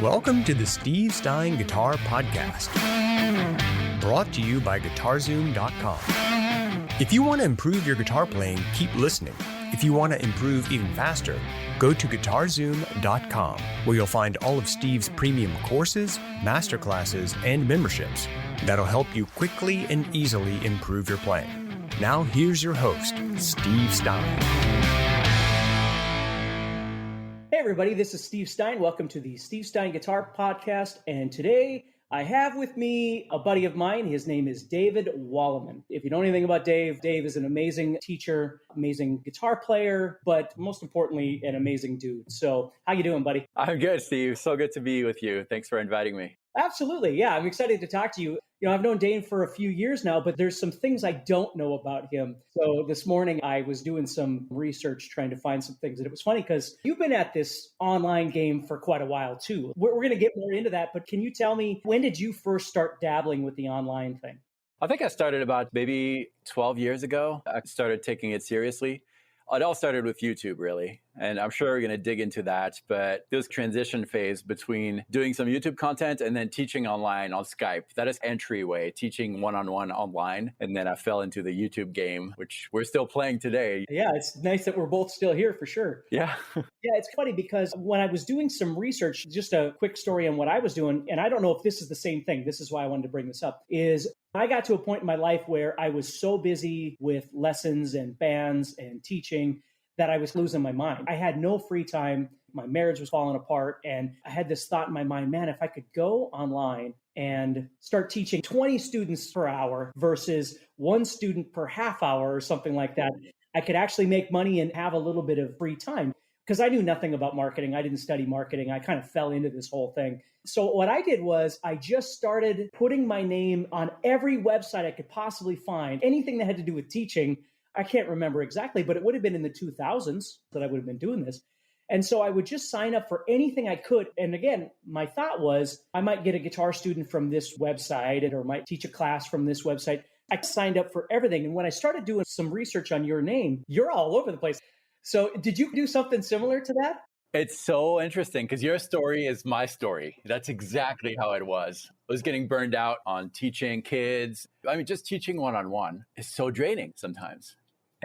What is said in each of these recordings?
Welcome to the Steve Stine Guitar Podcast, brought to you by GuitarZoom.com. If you want to improve your guitar playing, keep listening. If you want to improve even faster, go to GuitarZoom.com, where you'll find all of Steve's premium courses, masterclasses, and memberships that'll help you quickly and easily improve your playing. Now here's your host, Steve Stine. Hey everybody, this is Steve Stine. Welcome to the Steve Stine Guitar Podcast. And today I have with me a buddy of mine. His name is David Wallimann. If you know anything about Dave, Dave is an amazing teacher, amazing guitar player, but most importantly, an amazing dude. So how you doing, buddy? I'm good, Steve. So good to be with you. Thanks for inviting me. Absolutely. Yeah, I'm excited to talk to you. You know, I've known Dave for a few years now, but there's some things I don't know about him. So this morning I was doing some research trying to find some things. And it was funny because you've been at this online game for quite a while too. We're going to get more into that, but can you tell me, when did you first start dabbling with the online thing? I think I started about maybe 12 years ago. I started taking it seriously. It all started with YouTube, really. And I'm sure we're going to dig into that. But this transition phase between doing some YouTube content and then teaching online on Skype, that is entryway, teaching one-on-one online. And then I fell into the YouTube game, which we're still playing today. Yeah, it's nice that we're both still here for sure. Yeah. Yeah, it's funny because when I was doing some research, just a quick story on what I was doing, and I don't know if this is the same thing, this is why I wanted to bring this up, is I got to a point in my life where I was so busy with lessons and bands and teaching that I was losing my mind. I had no free time. My marriage was falling apart. And I had this thought in my mind, man, if I could go online and start teaching 20 students per hour versus one student per half hour or something like that, I could actually make money and have a little bit of free time. Because I knew nothing about marketing. I didn't study marketing. I kind of fell into this whole thing. So what I did was I just started putting my name on every website I could possibly find, anything that had to do with teaching. I can't remember exactly, but it would have been in the 2000s that I would have been doing this. And so I would just sign up for anything I could. And again, my thought was I might get a guitar student from this website or might teach a class from this website. I signed up for everything. And when I started doing some research on your name, you're all over the place. So did you do something similar to that? It's so interesting because your story is my story. That's exactly how it was. I was getting burned out on teaching kids. I mean, just teaching one-on-one is so draining sometimes.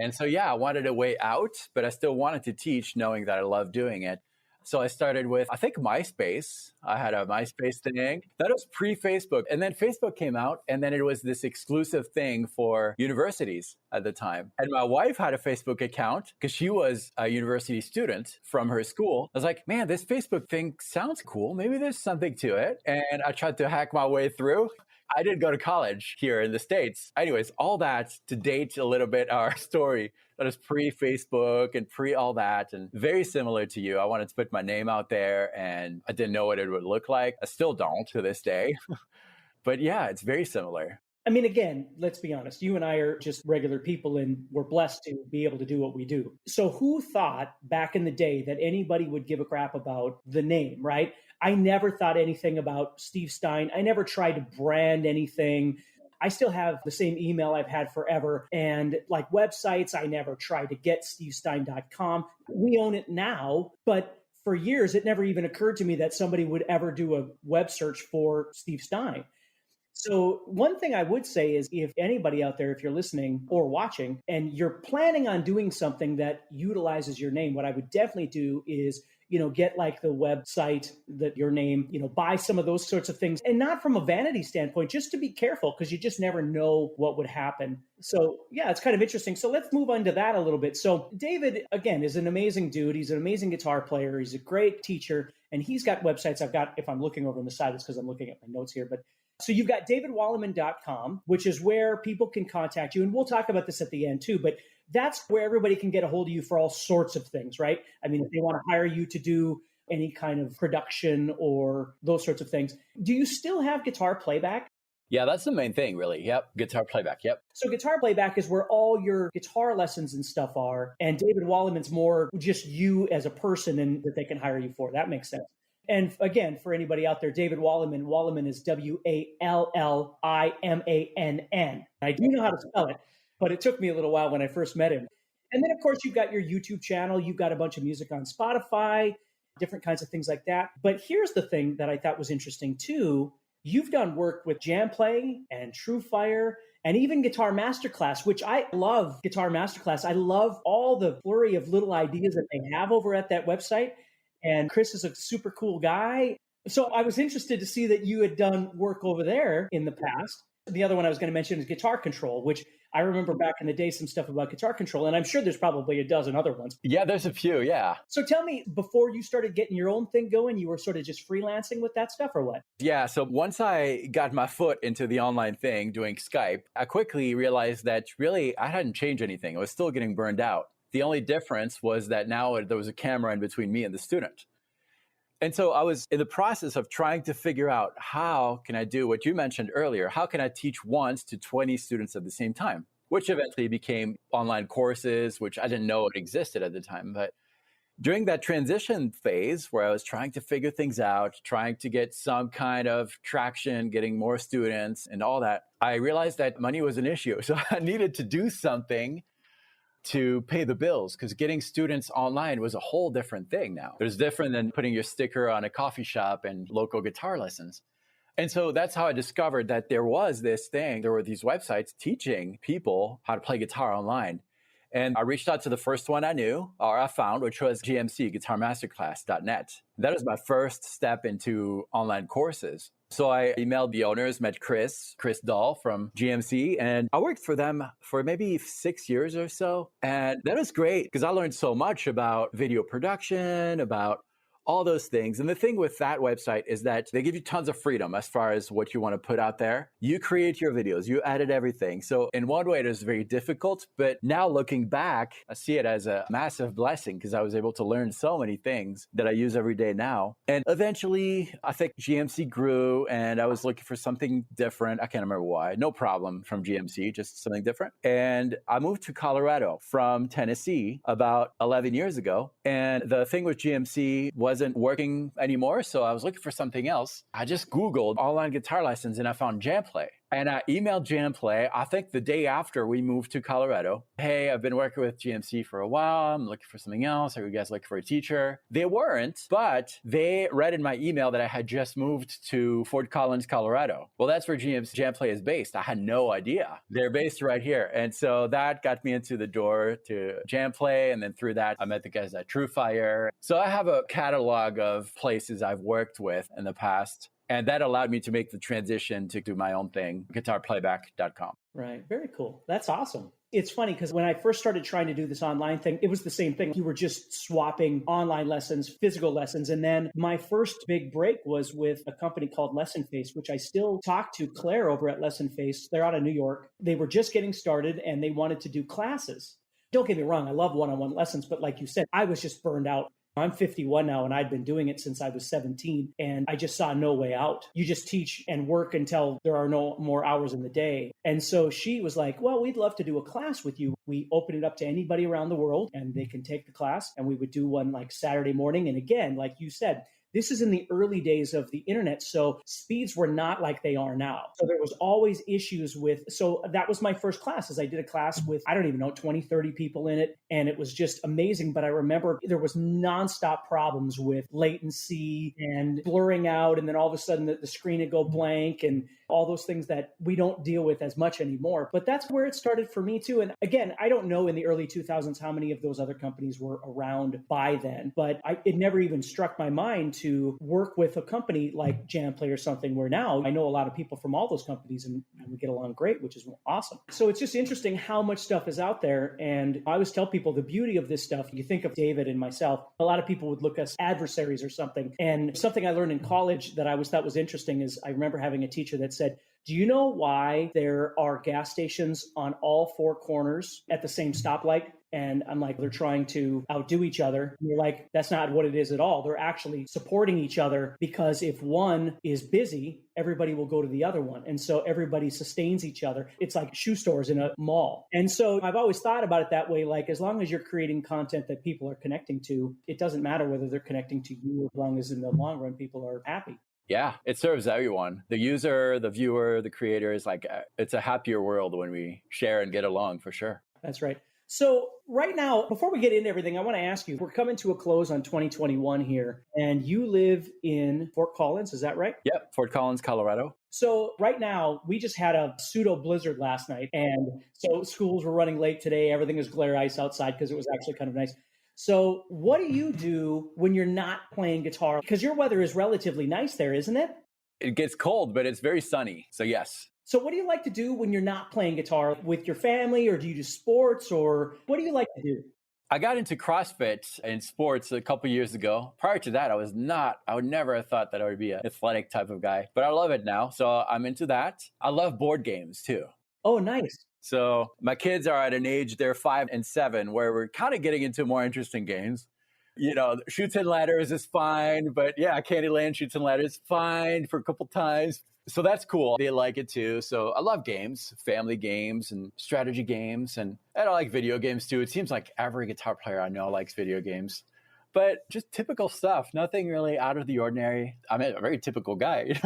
And so, yeah, I wanted a way out, but I still wanted to teach knowing that I love doing it. So I started with, I think, MySpace. I had a MySpace thing. That was pre-Facebook. And then Facebook came out, and then it was this exclusive thing for universities at the time. And my wife had a Facebook account because she was a university student from her school. I was like, man, this Facebook thing sounds cool. Maybe there's something to it. And I tried to hack my way through. I did go to college here in the States. Anyways, all that to date a little bit our story. That is pre-Facebook and pre-all that, and very similar to you. I wanted to put my name out there, and I didn't know what it would look like. I still don't to this day. But yeah, it's very similar. I mean, again, let's be honest. You and I are just regular people, and we're blessed to be able to do what we do. So who thought back in the day that anybody would give a crap about the name, right? I never thought anything about Steve Stine. I never tried to brand anything. I still have the same email I've had forever. And like websites, I never tried to get stevestine.com. We own it now, but for years, it never even occurred to me that somebody would ever do a web search for Steve Stine. So one thing I would say is if anybody out there, if you're listening or watching and you're planning on doing something that utilizes your name, what I would definitely do is get like the website that your name, buy some of those sorts of things, and not from a vanity standpoint, just to be careful because you just never know what would happen. So yeah, it's kind of interesting. So let's move on to that a little bit. So David, again, is an amazing dude. He's an amazing guitar player. He's a great teacher, and he's got websites. I've got, if I'm looking over on the side, it's because I'm looking at my notes here, but so you've got davidwallimann.com, which is where people can contact you. And we'll talk about this at the end too, but that's where everybody can get a hold of you for all sorts of things, right? I mean, if they want to hire you to do any kind of production or those sorts of things. Do you still have guitar playback? Yeah, that's the main thing, really. Yep. Guitar playback. Yep. So guitar playback is where all your guitar lessons and stuff are. And David Wallimann's more just you as a person and that they can hire you for. That makes sense. And again, for anybody out there, David Wallimann, Wallimann is Wallimann. I do know how to spell it, but it took me a little while when I first met him. And then, of course, you've got your YouTube channel. You've got a bunch of music on Spotify. different kinds of things like that. But here's the thing that I thought was interesting too. You've done work with Jamplay and TrueFire and even Guitar Masterclass, which I love. Guitar Masterclass. I love all the flurry of little ideas that they have over at that website. And Chris is a super cool guy. So I was interested to see that you had done work over there in the past. The other one I was going to mention is Guitar Control, which I remember back in the day some stuff about Guitar Control, and I'm sure there's probably a dozen other ones. Yeah, there's a few, yeah. So tell me, before you started getting your own thing going, you were sort of just freelancing with that stuff or what? Yeah, so once I got my foot into the online thing doing Skype, I quickly realized that really I hadn't changed anything. I was still getting burned out. The only difference was that now there was a camera in between me and the student. And so I was in the process of trying to figure out how can I do what you mentioned earlier? How can I teach once to 20 students at the same time? Which eventually became online courses, which I didn't know it existed at the time. But during that transition phase where I was trying to figure things out, trying to get some kind of traction, getting more students and all that, I realized that money was an issue. So I needed to do something to pay the bills, because getting students online was a whole different thing now. It was different than putting your sticker on a coffee shop and local guitar lessons. And so that's how I discovered that there was this thing. There were these websites teaching people how to play guitar online. And I reached out to the first one I knew, or I found, which was GMC, guitarmasterclass.net. That was my first step into online courses. So I emailed the owners, met Chris Dahl from GMC, and I worked for them for maybe 6 years or so. And that was great because I learned so much about video production, about all those things. And the thing with that website is that they give you tons of freedom as far as what you want to put out there. You create your videos, you edit everything. So in one way, it was very difficult. But now looking back, I see it as a massive blessing because I was able to learn so many things that I use every day now. And eventually, I think GMC grew and I was looking for something different. I can't remember why. No problem from GMC, just something different. And I moved to Colorado from Tennessee about 11 years ago. And the thing with GMC wasn't working anymore, so I was looking for something else. I just Googled online guitar lessons and I found Jamplay. And I emailed Jamplay, I think the day after we moved to Colorado. Hey, I've been working with GMC for a while. I'm looking for something else. Are you guys looking for a teacher? They weren't, but they read in my email that I had just moved to Fort Collins, Colorado. Well, that's where Jamplay is based. I had no idea. They're based right here. And so that got me into the door to Jamplay. And then through that, I met the guys at TrueFire. So I have a catalog of places I've worked with in the past. And that allowed me to make the transition to do my own thing, guitarplayback.com. Right. Very cool. That's awesome. It's funny because when I first started trying to do this online thing, it was the same thing. You were just swapping online lessons, physical lessons. And then my first big break was with a company called LessonFace, which I still talk to Claire over at LessonFace. They're out of New York. They were just getting started and they wanted to do classes. Don't get me wrong. I love one-on-one lessons. But like you said, I was just burned out. I'm 51 now, and I'd been doing it since I was 17, and I just saw no way out. You just teach and work until there are no more hours in the day. And so she was like, well, we'd love to do a class with you. We open it up to anybody around the world, and they can take the class, and we would do one like Saturday morning. And again, like you said, this is in the early days of the internet, so speeds were not like they are now. So there was always issues with, so that was my first class, is I did a class with, I don't even know, 20, 30 people in it, and it was just amazing. But I remember there was nonstop problems with latency and blurring out, and then all of a sudden the screen would go blank, and all those things that we don't deal with as much anymore. But that's where it started for me too. And again, I don't know in the early 2000s how many of those other companies were around by then, but it never even struck my mind to work with a company like Jamplay or something, where now I know a lot of people from all those companies and we get along great, which is awesome. So it's just interesting how much stuff is out there. And I always tell people the beauty of this stuff, you think of David and myself, a lot of people would look at us adversaries or something. And something I learned in college that I always thought was interesting is I remember having a teacher that said, do you know why there are gas stations on all four corners at the same stoplight? And I'm like, they're trying to outdo each other. And you're like, that's not what it is at all. They're actually supporting each other, because if one is busy, everybody will go to the other one. And so everybody sustains each other. It's like shoe stores in a mall. And so I've always thought about it that way. Like, as long as you're creating content that people are connecting to, it doesn't matter whether they're connecting to you, as long as in the long run, people are happy. Yeah, it serves everyone. The user, the viewer, the creator is like, it's a happier world when we share and get along, for sure. That's right. So right now, before we get into everything, I want to ask you, we're coming to a close on 2021 here, and you live in Fort Collins, is that right? Yep, Fort Collins, Colorado. So right now, we just had a pseudo blizzard last night, and so schools were running late today. Everything is glare ice outside because it was actually kind of nice. So what do you do when you're not playing guitar? Because your weather is relatively nice there, isn't it? It gets cold, but it's very sunny. So yes. So what do you like to do when you're not playing guitar with your family, or do you do sports, or what do you like to do? I got into CrossFit and sports a couple years ago. Prior to that, I would never have thought that I would be an athletic type of guy, but I love it now. So I'm into that. I love board games too. Oh, nice. So my kids are at an age, they're 5 and 7, where we're kind of getting into more interesting games. You know, Shoots and Ladders is fine, but yeah, Candyland Shoots and Ladders fine for a couple times. So that's cool. They like it too. So I love games, family games and strategy games. And I like video games too. It seems like every guitar player I know likes video games. But just typical stuff, nothing really out of the ordinary. I'm a very typical guy.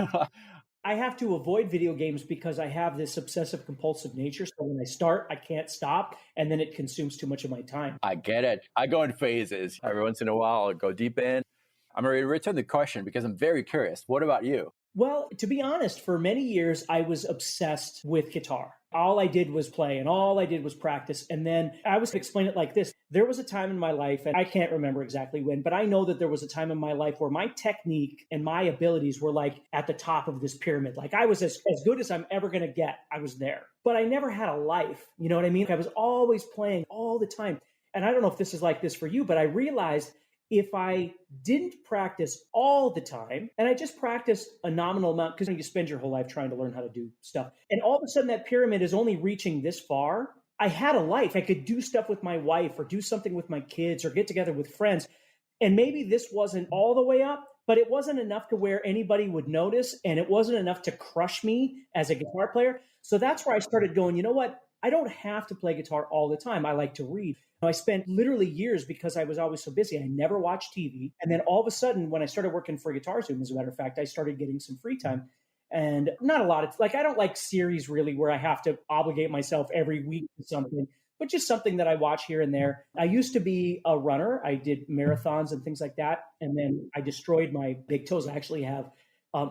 I have to avoid video games because I have this obsessive compulsive nature. So when I start, I can't stop, and then it consumes too much of my time. I get it. I go in phases. Every once in a while, I'll go deep in. I'm going to return the question because I'm very curious. What about you? Well, to be honest, for many years, I was obsessed with guitar. All I did was play and all I did was practice. And then I was explain it like this. There was a time in my life, and I can't remember exactly when, but I know that there was a time in my life where my technique and my abilities were like at the top of this pyramid. Like I was as good as I'm ever going to get. I was there, but I never had a life. You know what I mean? I was always playing all the time. And I don't know if this is like this for you, but I realized if I didn't practice all the time and I just practiced a nominal amount, because you spend your whole life trying to learn how to do stuff, and all of a sudden that pyramid is only reaching this far, I had a life. I could do stuff with my wife or do something with my kids or get together with friends. And maybe this wasn't all the way up, but it wasn't enough to where anybody would notice, and it wasn't enough to crush me as a guitar player. So that's where I started going, you know what? I don't have to play guitar all the time. I like to read. I spent literally years, because I was always so busy, I never watched TV. And then all of a sudden, when I started working for GuitarZoom, as a matter of fact, I started getting some free time. And not a lot. It's like, I don't like series really where I have to obligate myself every week to something, but just something that I watch here and there. I used to be a runner. I did marathons and things like that. And then I destroyed my big toes. I actually have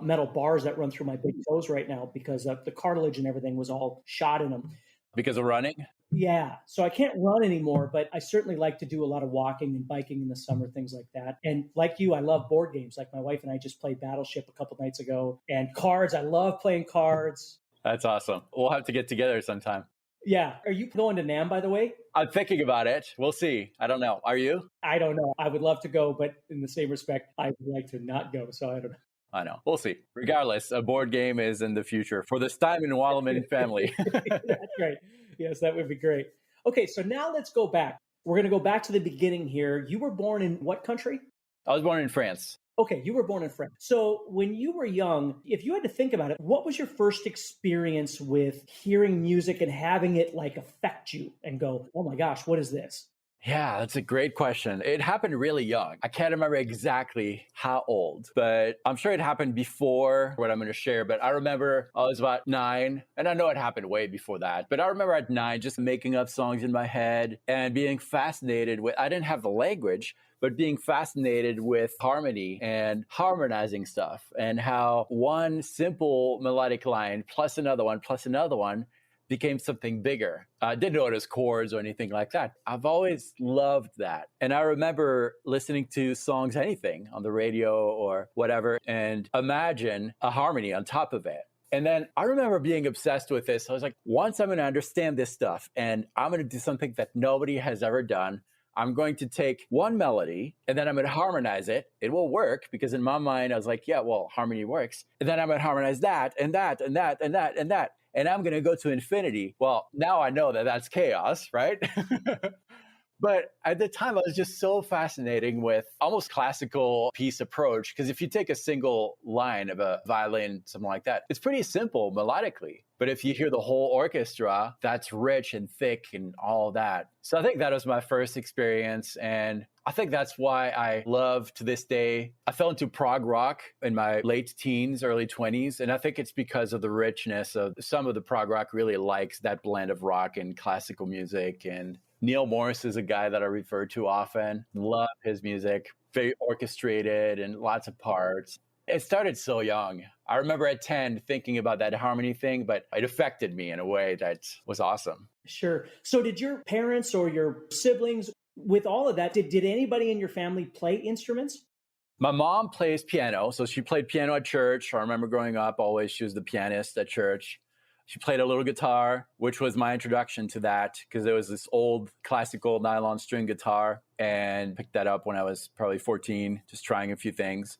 metal bars that run through my big toes right now because the cartilage and everything was all shot in them. Because of running? Yeah. So I can't run anymore, but I certainly like to do a lot of walking and biking in the summer, things like that. And like you, I love board games. Like my wife and I just played Battleship a couple nights ago. And cards, I love playing cards. That's awesome. We'll have to get together sometime. Yeah. Are you going to NAMM, by the way? I'm thinking about it. We'll see. I don't know. Are you? I don't know. I would love to go, but in the same respect, I would like to not go. So I don't know. I know. We'll see. Regardless, a board game is in the future for the Stine and Wallimann family. That's great. Yes, that would be great. Okay, so now let's go back. We're going to go back to the beginning here. You were born in what country? I was born in France. Okay, you were born in France. So when you were young, if you had to think about it, what was your first experience with hearing music and having it like affect you and go, oh my gosh, what is this? Yeah, that's a great question. It happened really young. I can't remember exactly how old, but I'm sure it happened before what I'm going to share. But I remember I was about 9, and I know it happened way before that. But I remember at 9 just making up songs in my head and being fascinated with, I didn't have the language, but being fascinated with harmony and harmonizing stuff and how one simple melodic line plus another one became something bigger. I didn't know it was chords or anything like that. I've always loved that. And I remember listening to songs, anything on the radio or whatever, and imagine a harmony on top of it. And then I remember being obsessed with this. I was like, once I'm going to understand this stuff and I'm going to do something that nobody has ever done, I'm going to take one melody and then I'm going to harmonize it. It will work because in my mind, I was like, yeah, well, harmony works. And then I'm going to harmonize that and that and that and that and that. And I'm going to go to infinity. Well, now I know that that's chaos, right? But at the time, I was just so fascinating with almost classical piece approach. Because if you take a single line of a violin, something like that, it's pretty simple melodically. But if you hear the whole orchestra, that's rich and thick and all that. So I think that was my first experience. And I think that's why I love to this day. I fell into prog rock in my late teens, early 20s. And I think it's because of the richness of some of the prog rock really likes that blend of rock and classical music. And Neil Morris is a guy that I refer to often. Love his music, very orchestrated and lots of parts. It started so young. I remember at 10 thinking about that harmony thing, but it affected me in a way that was awesome. Sure. So did your parents or your siblings, with all of that, did anybody in your family play instruments? My mom plays piano. So she played piano at church. I remember growing up, always she was the pianist at church. She played a little guitar, which was my introduction to that because there was this old classical nylon string guitar and picked that up when I was probably 14, just trying a few things.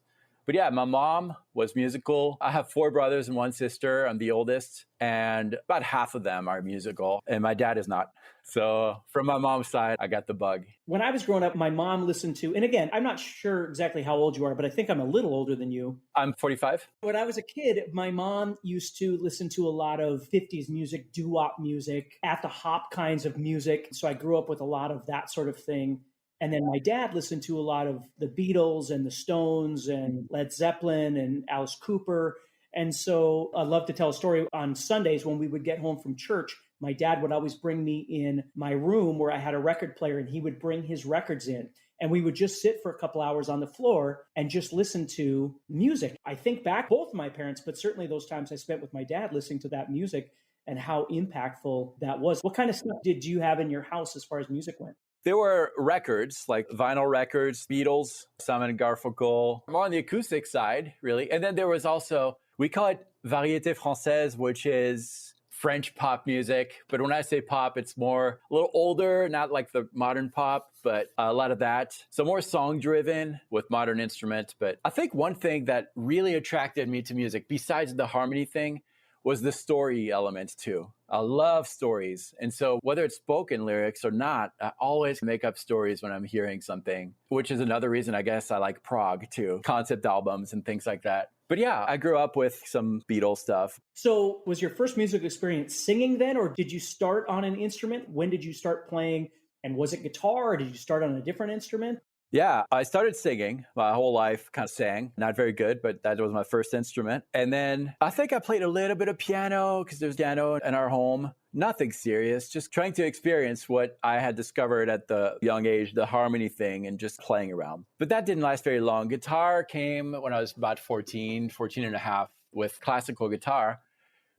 But yeah, my mom was musical. I have 4 brothers and 1 sister. I'm the oldest, and about half of them are musical, and my dad is not. So from my mom's side, I got the bug. When I was growing up, my mom listened to, and again, I'm not sure exactly how old you are, but I think I'm a little older than you. I'm 45. When I was a kid, my mom used to listen to a lot of 50s music, doo-wop music, at the hop kinds of music. So I grew up with a lot of that sort of thing. And then my dad listened to a lot of the Beatles and the Stones and Led Zeppelin and Alice Cooper. And so I love to tell a story. On Sundays when we would get home from church, my dad would always bring me in my room where I had a record player, and he would bring his records in. And we would just sit for a couple hours on the floor and just listen to music. I think back, both my parents, but certainly those times I spent with my dad listening to that music and how impactful that was. What kind of stuff did you have in your house as far as music went? There were records, like vinyl records, Beatles, Simon and Garfunkel, more on the acoustic side, really. And then there was also, we call it variété française, which is French pop music. But when I say pop, it's more a little older, not like the modern pop, but a lot of that. So more song driven with modern instruments. But I think one thing that really attracted me to music, besides the harmony thing, was the story element too. I love stories. And so whether it's spoken lyrics or not, I always make up stories when I'm hearing something, which is another reason I guess I like prog too, concept albums and things like that. But yeah, I grew up with some Beatles stuff. So was your first music experience singing then, or did you start on an instrument? When did you start playing? And was it guitar, or did you start on a different instrument? Yeah, I started singing. My whole life kind of sang. Not very good, but that was my first instrument. And then I think I played a little bit of piano because there's piano in our home. Nothing serious, just trying to experience what I had discovered at the young age, the harmony thing, and just playing around. But that didn't last very long. Guitar came when I was about 14 and a half with classical guitar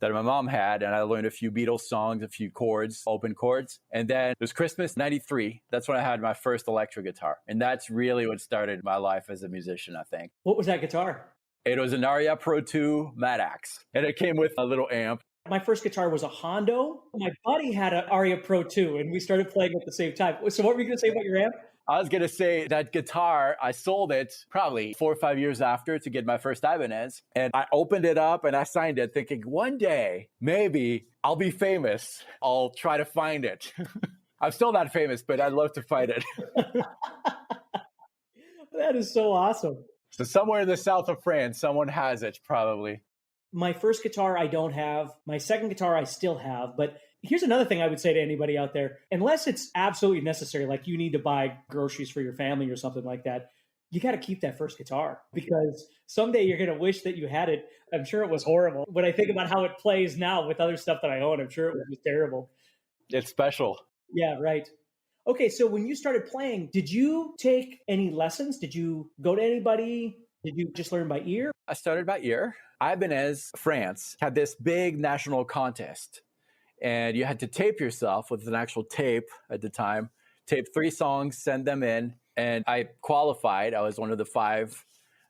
that my mom had, and I learned a few Beatles songs, a few chords, open chords. And then it was Christmas 93. That's when I had my first electric guitar. And that's really what started my life as a musician, I think. What was that guitar? It was an Aria Pro 2 Mad-Axe, and it came with a little amp. My first guitar was a Hondo. My buddy had an Aria Pro 2, and we started playing at the same time. So what were you going to say about your amp? I was going to say that guitar, I sold it probably 4 or 5 years after to get my first Ibanez. And I opened it up and I signed it thinking one day, maybe I'll be famous. I'll try to find it. I'm still not famous, but I'd love to find it. That is so awesome. So somewhere in the south of France, someone has it probably. My first guitar I don't have. My second guitar I still have. But here's another thing I would say to anybody out there. Unless it's absolutely necessary, like you need to buy groceries for your family or something like that, you got to keep that first guitar because someday you're going to wish that you had it. I'm sure it was horrible. When I think about how it plays now with other stuff that I own, I'm sure it was just terrible. It's special. Yeah, right. Okay, so when you started playing, did you take any lessons? Did you go to anybody? Did you just learn by ear? I started by ear. Ibanez, France, had this big national contest. And you had to tape yourself with an actual tape at the time, tape 3 songs, send them in. And I qualified. I was one of the 5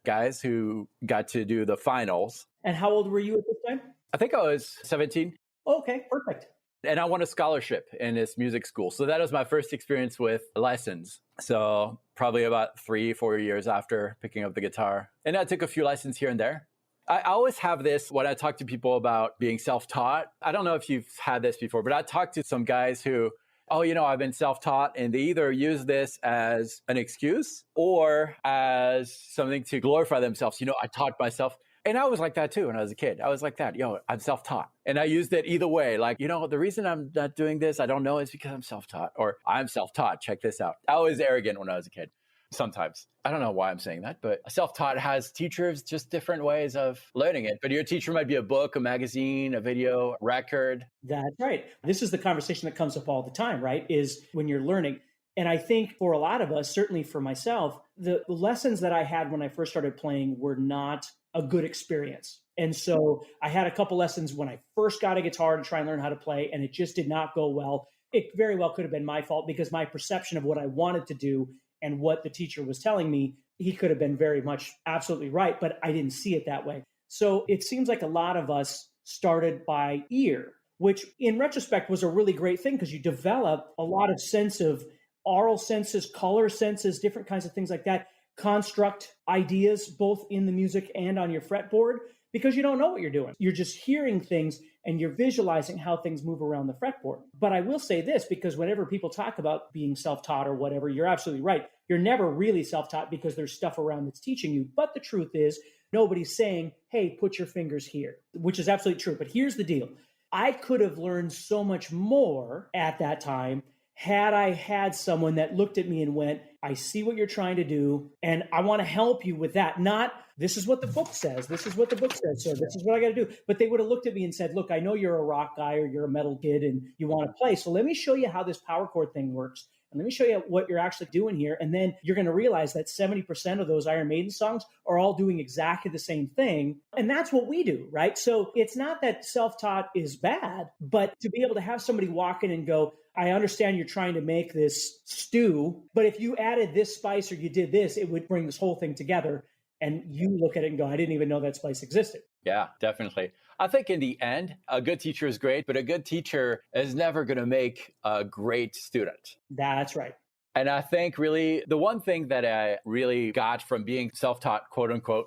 guys who got to do the finals. And how old were you at this time? I think I was 17. Okay, perfect. And I won a scholarship in this music school. So that was my first experience with lessons. So probably about 3-4 years after picking up the guitar. And I took a few lessons here and there. I always have this when I talk to people about being self-taught. I don't know if you've had this before, but I talked to some guys who, I've been self-taught, and they either use this as an excuse or as something to glorify themselves. I taught myself. And I was like that too when I was a kid. I was like that, I'm self-taught. And I used it either way. Like, the reason I'm not doing this, I don't know, is because I'm self-taught, or I'm self-taught. Check this out. I was arrogant when I was a kid. Sometimes. I don't know why I'm saying that, but self-taught has teachers, just different ways of learning it. But your teacher might be a book, a magazine, a video, record. That's right. This is the conversation that comes up all the time, right? Is when you're learning. And I think for a lot of us, certainly for myself, the lessons that I had when I first started playing were not a good experience. And so I had a couple lessons when I first got a guitar to try and learn how to play, and it just did not go well. It very well could have been my fault because my perception of what I wanted to do and what the teacher was telling me, he could have been very much absolutely right, but I didn't see it that way. So it seems like a lot of us started by ear, which in retrospect was a really great thing because you develop a lot of sense of aural senses, color senses, different kinds of things like that, construct ideas both in the music and on your fretboard because you don't know what you're doing. You're just hearing things and you're visualizing how things move around the fretboard. But I will say this, because whenever people talk about being self-taught or whatever, you're absolutely right. You're never really self-taught because there's stuff around that's teaching you. But the truth is, nobody's saying, hey, put your fingers here, which is absolutely true. But here's the deal. I could have learned so much more at that time had I had someone that looked at me and went, I see what you're trying to do, and I want to help you with that. Not, this is what the book says. This is what the book says. So this is what I got to do. But they would have looked at me and said, look, I know you're a rock guy or you're a metal kid and you want to play. So let me show you how this power chord thing works. And let me show you what you're actually doing here. And then you're going to realize that 70% of those Iron Maiden songs are all doing exactly the same thing. And that's what we do, right? So it's not that self-taught is bad, but to be able to have somebody walk in and go, I understand you're trying to make this stew, but if you added this spice or you did this, it would bring this whole thing together. And you look at it and go, I didn't even know that spice existed. Yeah, definitely. I think in the end, a good teacher is great, but a good teacher is never going to make a great student. That's right. And I think really the one thing that I really got from being self-taught, quote unquote,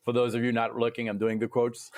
for those of you not looking, I'm doing the quotes.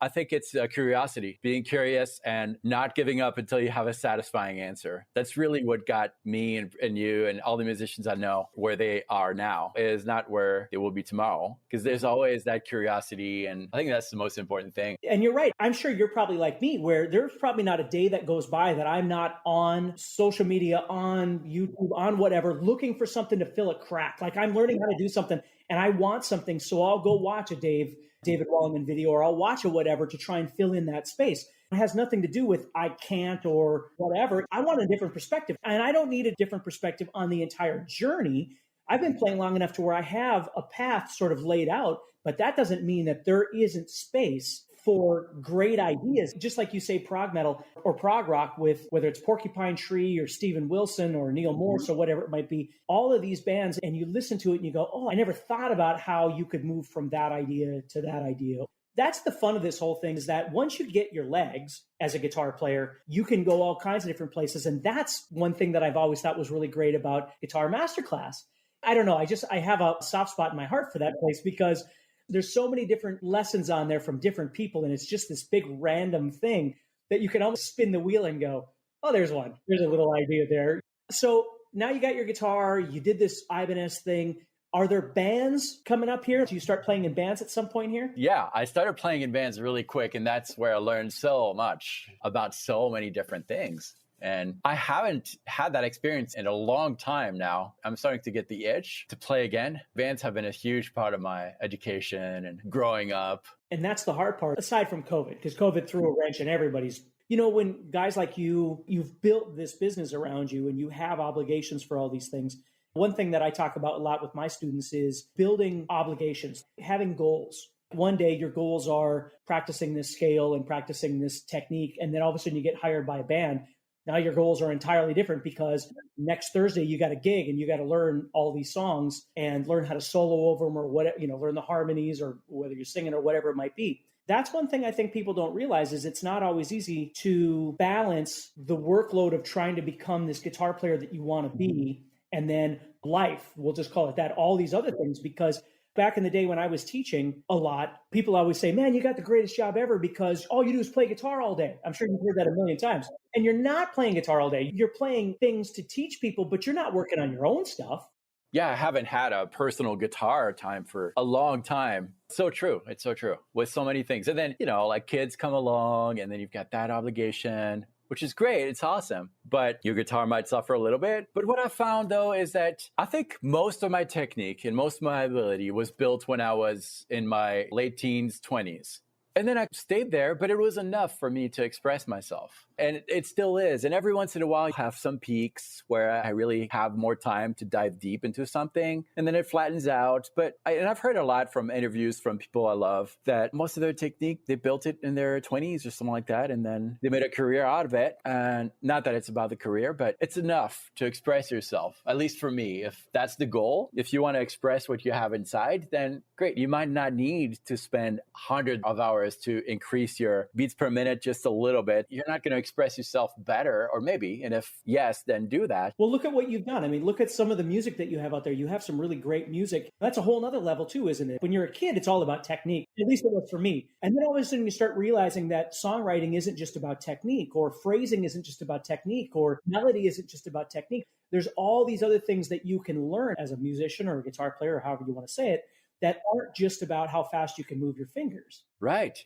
I think it's curiosity, being curious and not giving up until you have a satisfying answer. That's really what got me and you and all the musicians I know where they are now is not where they will be tomorrow. Because there's always that curiosity. And I think that's the most important thing. And you're right. I'm sure you're probably like me, where there's probably not a day that goes by that I'm not on social media, on YouTube, on whatever, looking for something to fill a crack. Like I'm learning how to do something and I want something. So I'll go watch a David Wallimann video, or I'll watch a whatever to try and fill in that space. It has nothing to do with I can't or whatever. I want a different perspective. And I don't need a different perspective on the entire journey. I've been playing long enough to where I have a path sort of laid out, but that doesn't mean that there isn't space for great ideas. Just like you say, prog metal or prog rock with whether it's Porcupine Tree or Steven Wilson or Neil Morse or whatever it might be, all of these bands, and you listen to it and you go, oh, I never thought about how you could move from that idea to that idea. That's the fun of this whole thing, is that once you get your legs as a guitar player, you can go all kinds of different places. And that's one thing that I've always thought was really great about Guitar Masterclass. I don't know. I have a soft spot in my heart for that place because there's so many different lessons on there from different people. And it's just this big random thing that you can almost spin the wheel and go, oh, there's one. There's a little idea there. So now you got your guitar. You did this Ibanez thing. Are there bands coming up here? Do you start playing in bands at some point here? Yeah, I started playing in bands really quick. And that's where I learned so much about so many different things. And I haven't had that experience in a long time now. I'm starting to get the itch to play again. Bands have been a huge part of my education and growing up. And that's the hard part, aside from COVID, because COVID threw a wrench in everybody's. You know, when guys like you've built this business around you and you have obligations for all these things. One thing that I talk about a lot with my students is building obligations, having goals. One day your goals are practicing this scale and practicing this technique. And then all of a sudden you get hired by a band. Now your goals are entirely different because next Thursday you got a gig and you got to learn all these songs and learn how to solo over them or whatever, learn the harmonies or whether you're singing or whatever it might be. That's one thing I think people don't realize is it's not always easy to balance the workload of trying to become this guitar player that you want to be and then life, we'll just call it that, all these other things, because back in the day when I was teaching a lot, people always say, man, you got the greatest job ever because all you do is play guitar all day. I'm sure you've heard that a million times. And you're not playing guitar all day. You're playing things to teach people, but you're not working on your own stuff. Yeah, I haven't had a personal guitar time for a long time. So true. It's so true with so many things. And then, like kids come along and then you've got that obligation. which is great. It's awesome. But your guitar might suffer a little bit. But what I found, though, is that I think most of my technique and most of my ability was built when I was in my late teens, 20s. And then I stayed there, but it was enough for me to express myself. And it still is. And every once in a while, I have some peaks where I really have more time to dive deep into something. And then it flattens out. But I've heard a lot from interviews from people I love that most of their technique, they built it in their 20s or something like that. And then they made a career out of it. And not that it's about the career, but it's enough to express yourself, at least for me. If that's the goal, if you want to express what you have inside, then great. You might not need to spend hundreds of hours to increase your beats per minute just a little bit. You're not going to express yourself better, or maybe, and if yes, then do that. Well, look at what you've done. I mean, look at some of the music that you have out there. You have some really great music. That's a whole nother level too, isn't it? When you're a kid, it's all about technique. At least it was for me. And then all of a sudden you start realizing that songwriting isn't just about technique, or phrasing isn't just about technique, or melody isn't just about technique. There's all these other things that you can learn as a musician or a guitar player, or however you want to say it, that aren't just about how fast you can move your fingers. Right.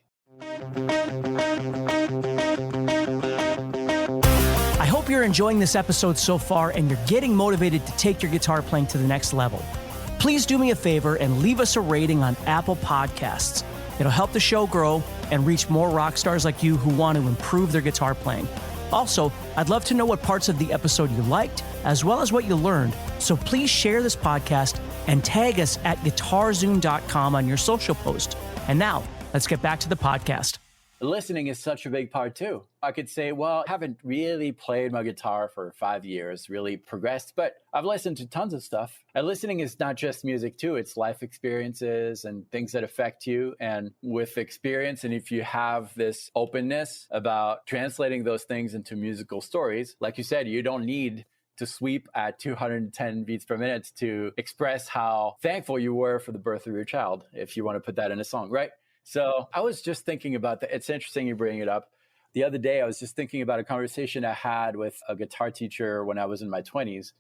I hope you're enjoying this episode so far and you're getting motivated to take your guitar playing to the next level. Please do me a favor and leave us a rating on Apple Podcasts. It'll help the show grow and reach more rock stars like you who want to improve their guitar playing. Also, I'd love to know what parts of the episode you liked, as well as what you learned. So please share this podcast and tag us at guitarzoom.com on your social post. And now, let's get back to the podcast. Listening is such a big part too. I could say, well, I haven't really played my guitar for 5 years, really progressed, but I've listened to tons of stuff. And listening is not just music too, it's life experiences and things that affect you. And with experience, and if you have this openness about translating those things into musical stories, like you said, you don't need to sweep at 210 beats per minute to express how thankful you were for the birth of your child, if you want to put that in a song, right? So I was just thinking about that. It's interesting you bring it up. The other day, I was just thinking about a conversation I had with a guitar teacher when I was in my 20s.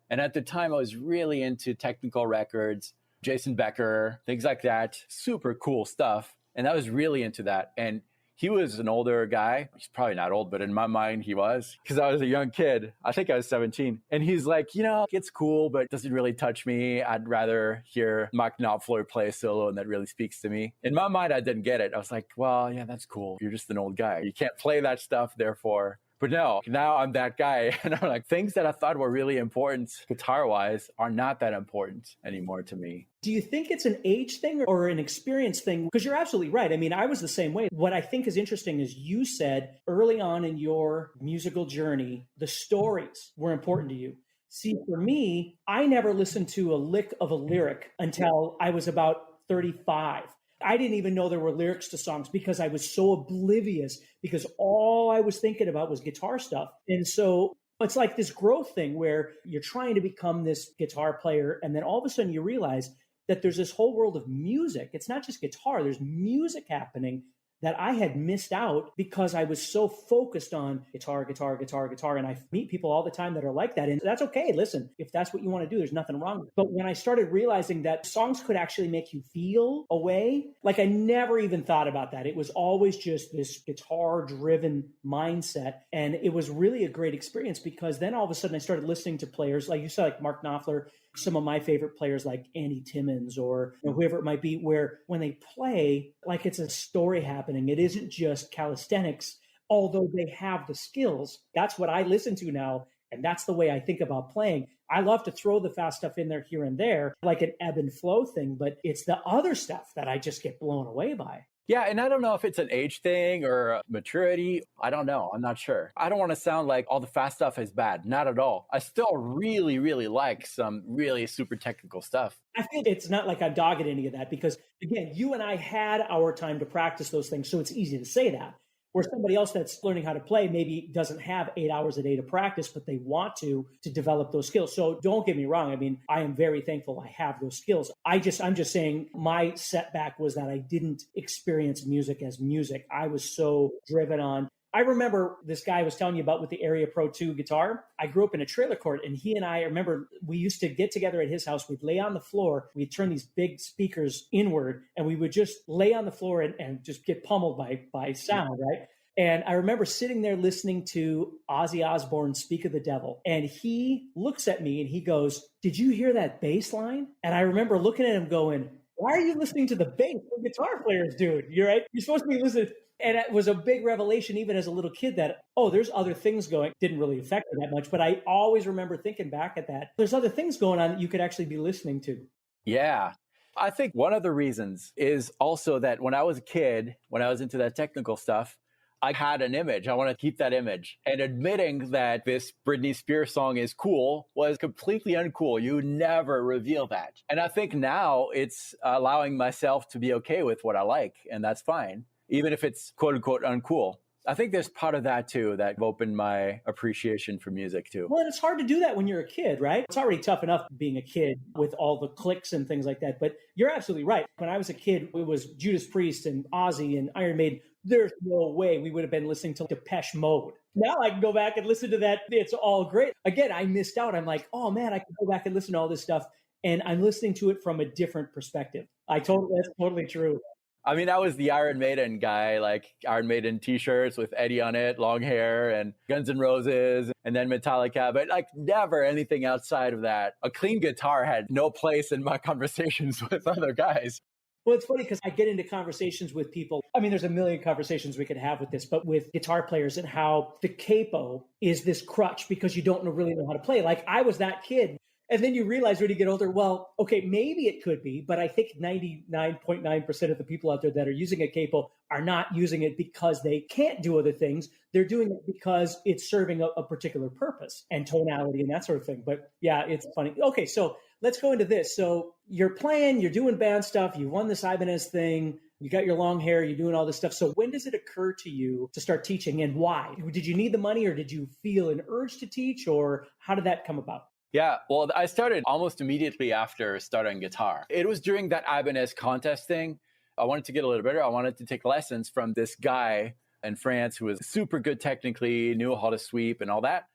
And at the time, I was really into technical records, Jason Becker, things like that, super cool stuff. And I was really into that. And he was an older guy. He's probably not old, but in my mind, he was, because I was a young kid. I think I was 17. And he's like, you know, it's cool, but it doesn't really touch me. I'd rather hear Mark Knopfler play a solo, and that really speaks to me. In my mind, I didn't get it. I was like, well, yeah, that's cool. You're just an old guy. You can't play that stuff, therefore. But no, now I'm that guy. And I'm like, things that I thought were really important guitar-wise are not that important anymore to me. Do you think it's an age thing or an experience thing? Because you're absolutely right. I mean, I was the same way. What I think is interesting is you said early on in your musical journey, the stories were important to you. See, for me, I never listened to a lick of a lyric until I was about 35. I didn't even know there were lyrics to songs because I was so oblivious, because all I was thinking about was guitar stuff. And so it's like this growth thing where you're trying to become this guitar player, and then all of a sudden you realize that there's this whole world of music. It's not just guitar, there's music happening that I had missed out because I was so focused on guitar. And I meet people all the time that are like that. And that's okay. Listen, if that's what you want to do, there's nothing wrong with it. But when I started realizing that songs could actually make you feel a way, like I never even thought about that. It was always just this guitar-driven mindset. And it was really a great experience, because then all of a sudden I started listening to players, like you said, like Mark Knopfler, some of my favorite players like Andy Timmons or whoever it might be, where when they play, like it's a story happening. It isn't just calisthenics, although they have the skills. That's what I listen to now. And that's the way I think about playing. I love to throw the fast stuff in there here and there, like an ebb and flow thing, but it's the other stuff that I just get blown away by. Yeah, and I don't know if it's an age thing or maturity. I don't know. I'm not sure. I don't want to sound like all the fast stuff is bad. Not at all. I still really, really like some really super technical stuff. I think it's not like I'm dogging any of that, because, again, you and I had our time to practice those things, so it's easy to say that. Where somebody else that's learning how to play maybe doesn't have 8 hours a day to practice, but they want to develop those skills. So don't get me wrong. I mean, I am very thankful I have those skills. I'm just saying my setback was that I didn't experience music as music. I was so driven on. I remember this guy I was telling you about with the Area Pro 2 guitar. I grew up in a trailer court, and he and I remember we used to get together at his house. We'd lay on the floor. We'd turn these big speakers inward, and we would just lay on the floor and just get pummeled by sound, right? And I remember sitting there listening to Ozzy Osbourne's Speak of the Devil. And he looks at me and he goes, "Did you hear that bass line?" And I remember looking at him going, "Why are you listening to the bass? What guitar players do it? You're right. You're supposed to be listening." And it was a big revelation, even as a little kid, that, oh, there's other things going. Didn't really affect me that much. But I always remember thinking back at that. There's other things going on that you could actually be listening to. Yeah. I think one of the reasons is also that when I was a kid, when I was into that technical stuff, I had an image. I want to keep that image. And admitting that this Britney Spears song is cool was completely uncool. You never reveal that. And I think now it's allowing myself to be okay with what I like. And that's fine, even if it's quote unquote uncool. I think there's part of that too that opened my appreciation for music too. Well, and it's hard to do that when you're a kid, right? It's already tough enough being a kid with all the clicks and things like that. But you're absolutely right. When I was a kid, it was Judas Priest and Ozzy and Iron Maiden. There's no way we would have been listening to Depeche Mode. Now I can go back and listen to that. It's all great. Again, I missed out. I'm like, oh man, I can go back and listen to all this stuff. And I'm listening to it from a different perspective. That's totally true. I mean, I was the Iron Maiden guy, like Iron Maiden t-shirts with Eddie on it, long hair, and Guns N' Roses, and then Metallica, but like never anything outside of that. A clean guitar had no place in my conversations with other guys. Well, it's funny because I get into conversations with people. I mean, there's a million conversations we could have with this, but with guitar players and how the capo is this crutch because you don't really know how to play. Like I was that kid. And then you realize when you get older, well, okay, maybe it could be, but I think 99.9% of the people out there that are using a capo are not using it because they can't do other things. They're doing it because it's serving a particular purpose and tonality and that sort of thing. But yeah, it's funny. Okay, so let's go into this. So you're playing, you're doing band stuff, you won this Ibanez thing, you got your long hair, you're doing all this stuff. So when does it occur to you to start teaching and why? Did you need the money or did you feel an urge to teach or how did that come about? Yeah, well, I started almost immediately after starting guitar. It was during that Ibanez contest thing. I wanted to get a little better. I wanted to take lessons from this guy in France who was super good technically, knew how to sweep and all that.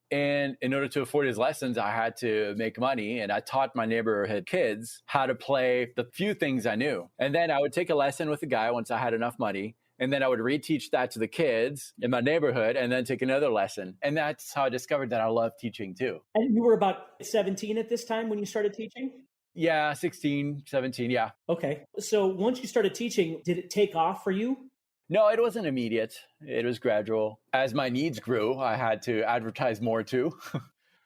And in order to afford his lessons, I had to make money. And I taught my neighborhood kids how to play the few things I knew. And then I would take a lesson with the guy once I had enough money. And then I would reteach that to the kids in my neighborhood and then take another lesson. And that's how I discovered that I love teaching too. And you were about 17 at this time when you started teaching? Yeah, 16, 17, yeah. Okay. So once you started teaching, did it take off for you? No, it wasn't immediate. It was gradual. As my needs grew, I had to advertise more too,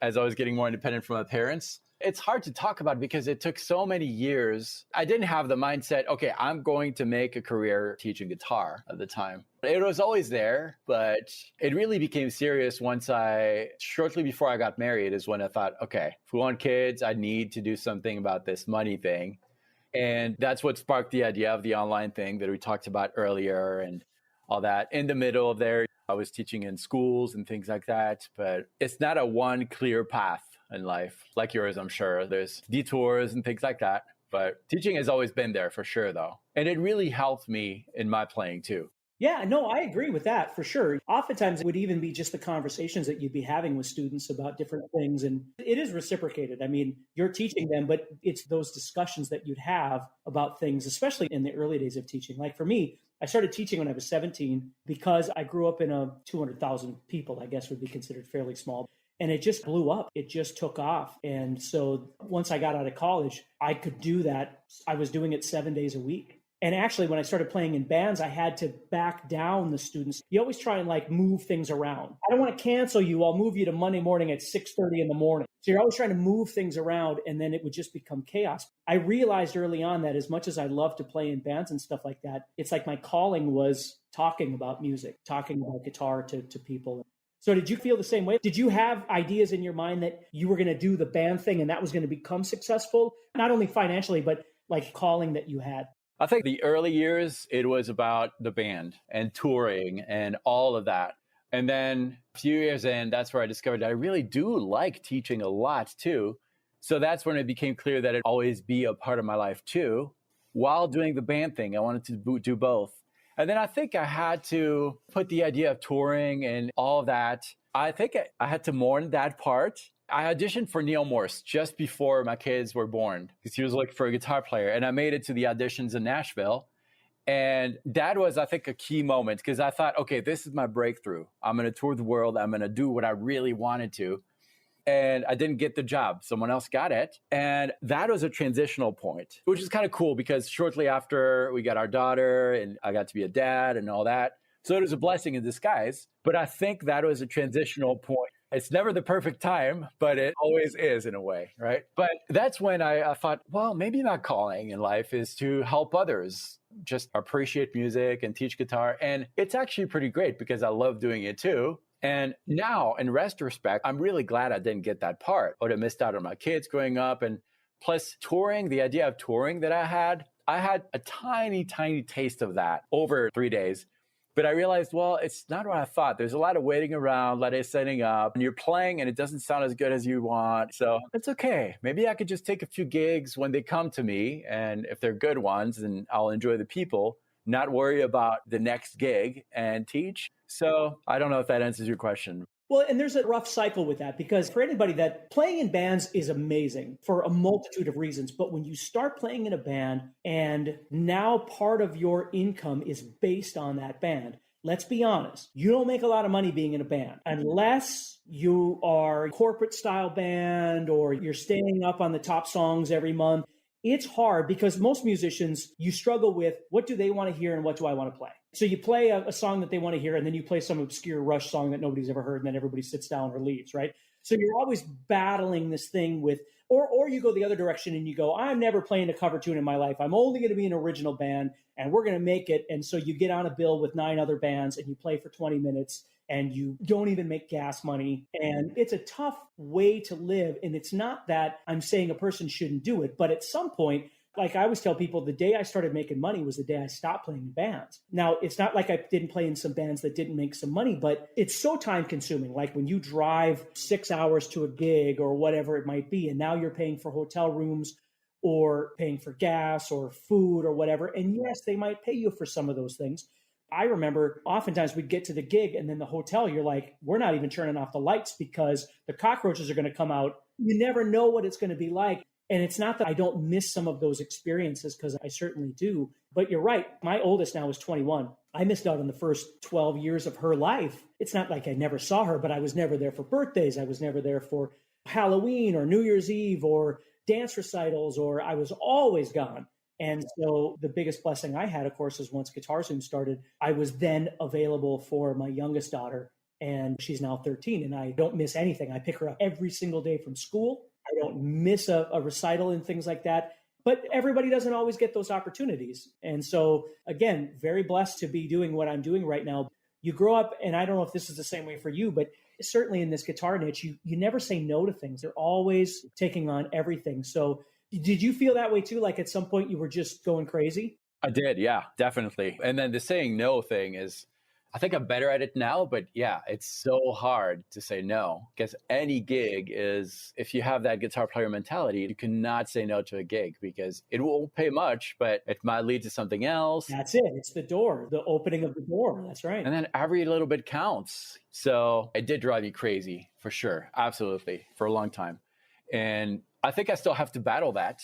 as I was getting more independent from my parents. It's hard to talk about because it took so many years. I didn't have the mindset, okay, I'm going to make a career teaching guitar at the time. It was always there, but it really became serious shortly before I got married is when I thought, okay, if we want kids, I need to do something about this money thing. And that's what sparked the idea of the online thing that we talked about earlier and all that. In the middle of there, I was teaching in schools and things like that, but it's not a one clear path in life like yours, I'm sure. There's detours and things like that, but teaching has always been there for sure though. And it really helped me in my playing too. Yeah, no, I agree with that for sure. Oftentimes it would even be just the conversations that you'd be having with students about different things. And it is reciprocated. I mean, you're teaching them, but it's those discussions that you'd have about things, especially in the early days of teaching. Like for me, I started teaching when I was 17 because I grew up in a 200,000 people, I guess would be considered fairly small. And it just blew up. It just took off. And so once I got out of college, I could do that. I was doing it 7 days a week. And actually, when I started playing in bands, I had to back down the students. You always try and like move things around. I don't want to cancel you. I'll move you to Monday morning at 6:30 in the morning. So you're always trying to move things around and then it would just become chaos. I realized early on that as much as I love to play in bands and stuff like that, it's like my calling was talking about music, talking about guitar to people. So did you feel the same way? Did you have ideas in your mind that you were going to do the band thing and that was going to become successful? Not only financially, but like calling that you had? I think the early years, it was about the band and touring and all of that. And then a few years in, that's where I discovered that I really do like teaching a lot too. So that's when it became clear that it'd always be a part of my life too. While doing the band thing, I wanted to do both. And then I think I had to put the idea of touring and all of that. I think I had to mourn that part. I auditioned for Neil Morse just before my kids were born because he was looking for a guitar player. And I made it to the auditions in Nashville. And that was, I think, a key moment because I thought, okay, this is my breakthrough. I'm going to tour the world. I'm going to do what I really wanted to. And I didn't get the job. Someone else got it. And that was a transitional point, which is kind of cool because shortly after we got our daughter and I got to be a dad and all that. So it was a blessing in disguise. But I think that was a transitional point. It's never the perfect time, but it always is in a way, right? But that's when I thought, well, maybe my calling in life is to help others just appreciate music and teach guitar. And it's actually pretty great because I love doing it too. And now, in retrospect, I'm really glad I didn't get that part. I would have missed out on my kids growing up. And plus touring, the idea of touring that I had a tiny, tiny taste of that over 3 days. But I realized, well, it's not what I thought. There's a lot of waiting around, a lot of setting up, and you're playing and it doesn't sound as good as you want. So it's okay. Maybe I could just take a few gigs when they come to me. And if they're good ones, then I'll enjoy the people, not worry about the next gig and teach. So I don't know if that answers your question. Well, and there's a rough cycle with that because for anybody that playing in bands is amazing for a multitude of reasons. But when you start playing in a band and now part of your income is based on that band, let's be honest, you don't make a lot of money being in a band unless you are a corporate style band or you're staying up on the top songs every month. It's hard because most musicians, you struggle with what do they want to hear and what do I want to play? So you play a song that they want to hear and then you play some obscure Rush song that nobody's ever heard and then everybody sits down or leaves, right? So you're always battling this thing with, or you go the other direction and you go, I'm never playing a cover tune in my life. I'm only going to be an original band and we're going to make it. And so you get on a bill with 9 other bands and you play for 20 minutes and you don't even make gas money. And it's a tough way to live. And it's not that I'm saying a person shouldn't do it, but at some point, like I always tell people, the day I started making money was the day I stopped playing in bands. Now, it's not like I didn't play in some bands that didn't make some money, but it's so time consuming. Like when you drive 6 hours to a gig or whatever it might be, and now you're paying for hotel rooms or paying for gas or food or whatever. And yes, they might pay you for some of those things. I remember oftentimes we'd get to the gig and then the hotel, you're like, we're not even turning off the lights because the cockroaches are going to come out. You never know what it's going to be like. And it's not that I don't miss some of those experiences because I certainly do. But you're right. My oldest now is 21. I missed out on the first 12 years of her life. It's not like I never saw her, but I was never there for birthdays. I was never there for Halloween or New Year's Eve or dance recitals, or I was always gone. And so the biggest blessing I had, of course, is once GuitarZoom started, I was then available for my youngest daughter, and she's now 13, and I don't miss anything. I pick her up every single day from school. I don't miss a recital and things like that. But everybody doesn't always get those opportunities. And so, again, very blessed to be doing what I'm doing right now. You grow up, and I don't know if this is the same way for you, but certainly in this guitar niche, you never say no to things. They're always taking on everything. So did you feel that way too? Like at some point you were just going crazy? I did. Yeah, definitely. And then the saying no thing is, I think I'm better at it now, but yeah, it's so hard to say no because any gig is, if you have that guitar player mentality, you cannot say no to a gig because it won't pay much, but it might lead to something else. That's it. It's the door, the opening of the door. That's right. And then every little bit counts. So it did drive me crazy for sure. Absolutely. For a long time. And I think I still have to battle that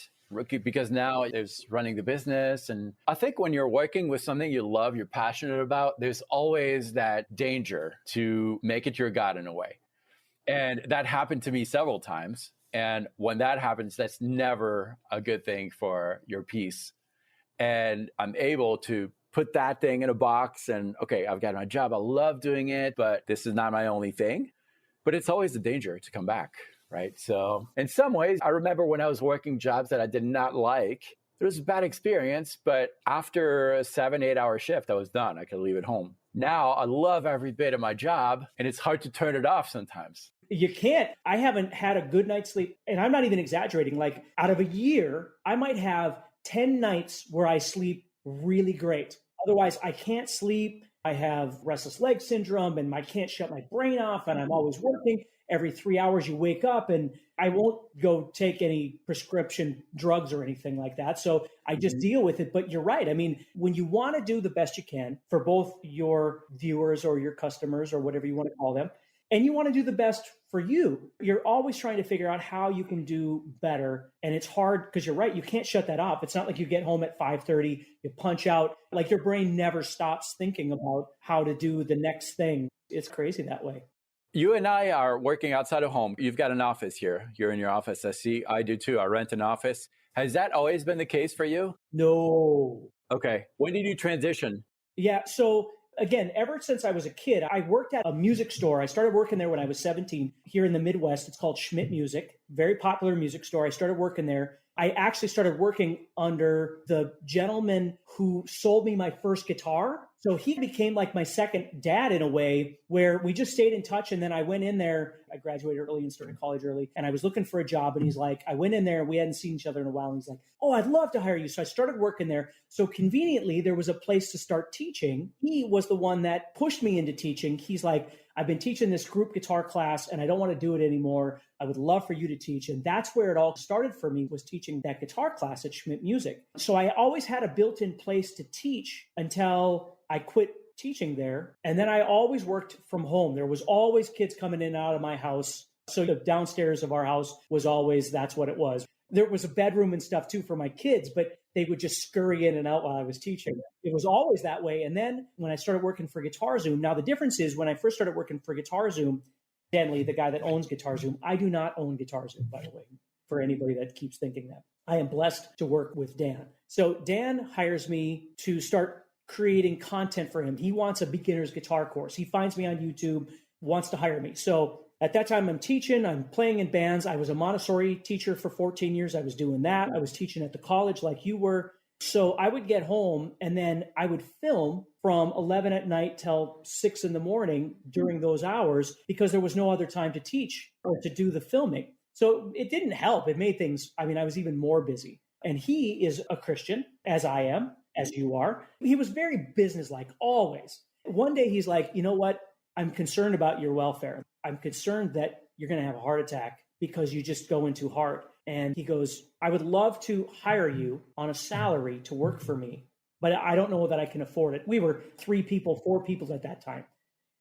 because now there's running the business. And I think when you're working with something you love, you're passionate about, there's always that danger to make it your God in a way. And that happened to me several times. And when that happens, that's never a good thing for your peace. And I'm able to put that thing in a box and, okay, I've got my job. I love doing it, but this is not my only thing. But it's always a danger to come back. Right. So in some ways, I remember when I was working jobs that I did not like, it was a bad experience. But after a 7-8 hour shift, I was done. I could leave it home. Now I love every bit of my job and it's hard to turn it off sometimes. You can't. I haven't had a good night's sleep. And I'm not even exaggerating. Like out of a year, I might have 10 nights where I sleep really great. Otherwise, I can't sleep. I have restless leg syndrome and I can't shut my brain off and I'm always working. Every 3 hours you wake up and I won't go take any prescription drugs or anything like that. So I just deal with it. But you're right. I mean, when you want to do the best you can for both your viewers or your customers or whatever you want to call them, And you want to do the best for you. You're always trying to figure out how you can do better. And it's hard because you're right. You can't shut that off. It's not like you get home at 5:30, you punch out, like your brain never stops thinking about how to do the next thing. It's crazy that way. You and I are working outside of home. You've got an office here. You're in your office. I do too. I rent an office. Has that always been the case for you? No. Okay. When did you transition? Yeah. So again, ever since I was a kid, I worked at a music store. I started working there when I was 17 here in the Midwest. It's called Schmidt Music, very popular music store. I started working there. I actually started working under the gentleman who sold me my first guitar. So he became like my second dad in a way, where we just stayed in touch. And then I went in there. I graduated early and started college early. And I was looking for a job. And he's like, I went in there. We hadn't seen each other in a while. And he's like, oh, I'd love to hire you. So I started working there. So conveniently, there was a place to start teaching. He was the one that pushed me into teaching. He's like, I've been teaching this group guitar class and I don't want to do it anymore. I would love for you to teach. And that's where it all started for me, was teaching that guitar class at Schmidt Music. So I always had a built-in place to teach until I quit teaching there. And then I always worked from home. There was always kids coming in and out of my house. So the downstairs of our house was always, that's what it was. There was a bedroom and stuff too for my kids, but they would just scurry in and out while I was teaching. It was always that way. And then when I started working for GuitarZoom, now the difference is when I first started working for GuitarZoom, Stanley, the guy that owns GuitarZoom, I do not own GuitarZoom, by the way, for anybody that keeps thinking that. I am blessed to work with Dan. So Dan hires me to start creating content for him. He wants a beginner's guitar course. He finds me on YouTube, wants to hire me. So at that time, I'm teaching, I'm playing in bands. I was a Montessori teacher for 14 years. I was doing that. I was teaching at the college like you were. So I would get home and then I would film from 11 at night till 6 in the morning during those hours, because there was no other time to teach or to do the filming. So it didn't help. It made things, I was even more busy. And he is a Christian, as I am, as you are. He was very businesslike, always. One day he's like, you know what? I'm concerned about your welfare. I'm concerned that you're going to have a heart attack because you just go in too hard. And he goes, I would love to hire you on a salary to work for me, but I don't know that I can afford it. We were 4 people at that time.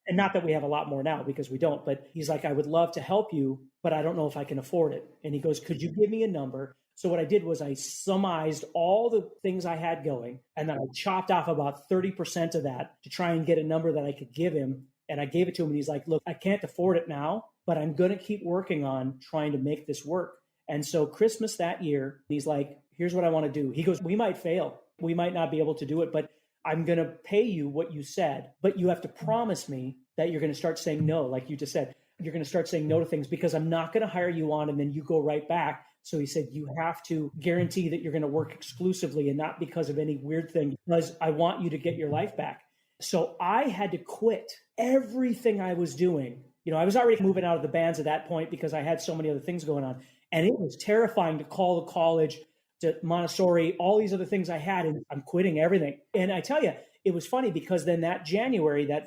And not that we have a lot more now, because we don't, but he's like, I would love to help you, but I don't know if I can afford it. And he goes, could you give me a number? So what I did was I summarized all the things I had going, and then I chopped off about 30% of that to try and get a number that I could give him. And I gave it to him and he's like, look, I can't afford it now, but I'm going to keep working on trying to make this work. And so Christmas that year, he's like, here's what I want to do. He goes, we might fail. We might not be able to do it, but I'm going to pay you what you said, but you have to promise me that you're going to start saying no. Like you just said, you're going to start saying no to things, because I'm not going to hire you on and then you go right back. So he said, you have to guarantee that you're going to work exclusively and not because of any weird thing, because I want you to get your life back. So I had to quit everything I was doing. I was already moving out of the bands at that point because I had so many other things going on. And it was terrifying to call the college, to Montessori, all these other things I had, and I'm quitting everything. And I tell you, it was funny because then that